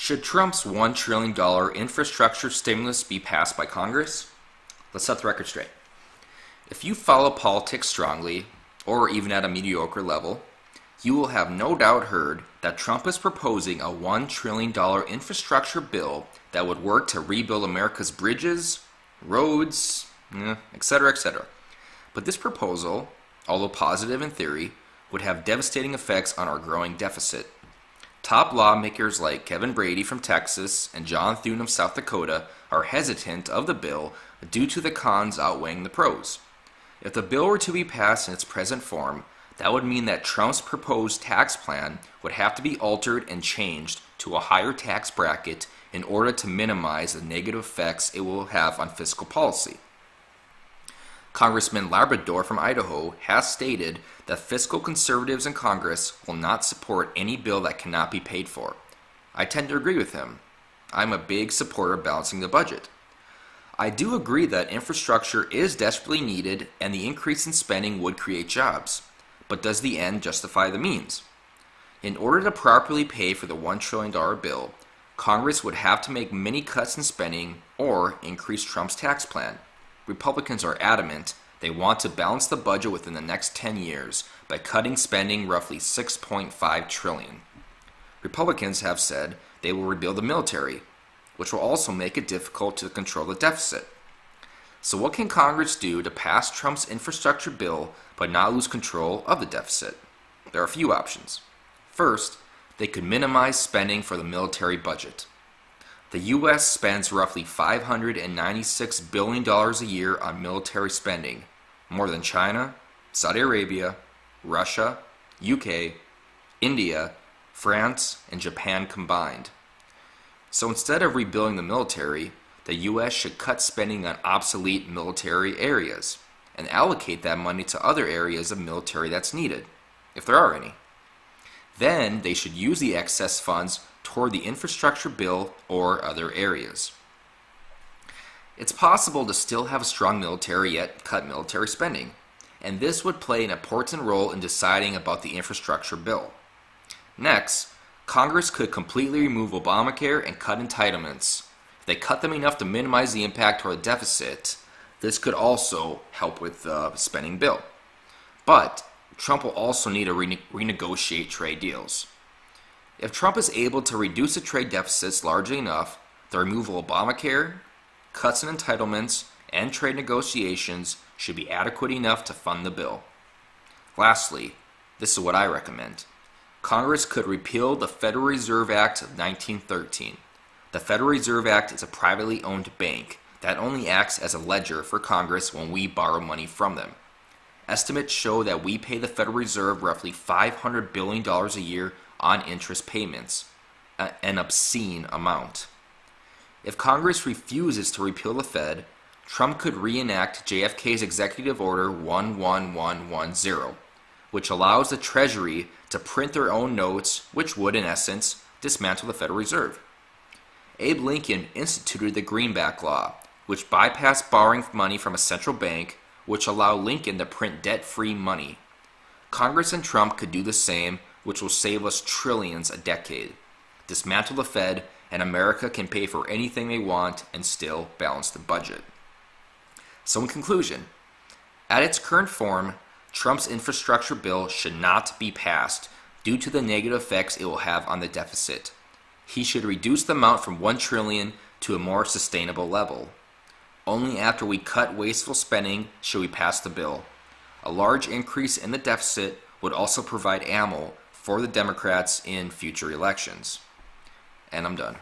Should Trump's $1 trillion infrastructure stimulus be passed by Congress? Let's set the record straight. If you follow politics strongly, or even at a mediocre level, you will have no doubt heard that Trump is proposing a $1 trillion infrastructure bill that would work to rebuild America's bridges, roads, etc., etc. But this proposal, although positive in theory, would have devastating effects on our growing deficit. Top lawmakers like Kevin Brady from Texas and John Thune of South Dakota are hesitant of the bill due to the cons outweighing the pros. If the bill were to be passed in its present form, that would mean that Trump's proposed tax plan would have to be altered and changed to a higher tax bracket in order to minimize the negative effects it will have on fiscal policy. Congressman Labrador from Idaho has stated that fiscal conservatives in Congress will not support any bill that cannot be paid for. I tend to agree with him. I'm a big supporter of balancing the budget. I do agree that infrastructure is desperately needed and the increase in spending would create jobs. But does the end justify the means? In order to properly pay for the $1 trillion bill, Congress would have to make many cuts in spending or increase Trump's tax plan. Republicans are adamant they want to balance the budget within the next 10 years by cutting spending roughly $6.5 trillion. Republicans have said they will rebuild the military, which will also make it difficult to control the deficit. So what can Congress do to pass Trump's infrastructure bill but not lose control of the deficit? There are a few options. First, they could minimize spending for the military budget. The U.S. spends roughly $596 billion a year on military spending, more than China, Saudi Arabia, Russia, UK, India, France, and Japan combined. So instead of rebuilding the military, the U.S. should cut spending on obsolete military areas and allocate that money to other areas of military that's needed, if there are any. Then they should use the excess funds toward the infrastructure bill or other areas. It's possible to still have a strong military yet cut military spending, and this would play an important role in deciding about the infrastructure bill. Next, Congress could completely remove Obamacare and cut entitlements. If they cut them enough to minimize the impact toward the deficit, this could also help with the spending bill. But Trump will also need to renegotiate trade deals. If Trump is able to reduce the trade deficits largely enough, the removal of Obamacare, cuts in entitlements, and trade negotiations should be adequate enough to fund the bill. Lastly, this is what I recommend. Congress could repeal the Federal Reserve Act of 1913. The Federal Reserve Act is a privately owned bank that only acts as a ledger for Congress when we borrow money from them. Estimates show that we pay the Federal Reserve roughly $500 billion a year on interest payments, an obscene amount. If Congress refuses to repeal the Fed, Trump could reenact JFK's Executive Order 11110, which allows the Treasury to print their own notes, which would, in essence, dismantle the Federal Reserve. Abe Lincoln instituted the Greenback Law, which bypassed borrowing money from a central bank, which allowed Lincoln to print debt-free money. Congress and Trump could do the same, which will save us trillions a decade. Dismantle the Fed, and America can pay for anything they want and still balance the budget. So in conclusion, at its current form, Trump's infrastructure bill should not be passed due to the negative effects it will have on the deficit. He should reduce the amount from $1 trillion to a more sustainable level. Only after we cut wasteful spending should we pass the bill. A large increase in the deficit would also provide ammo for the Democrats in future elections. And I'm done.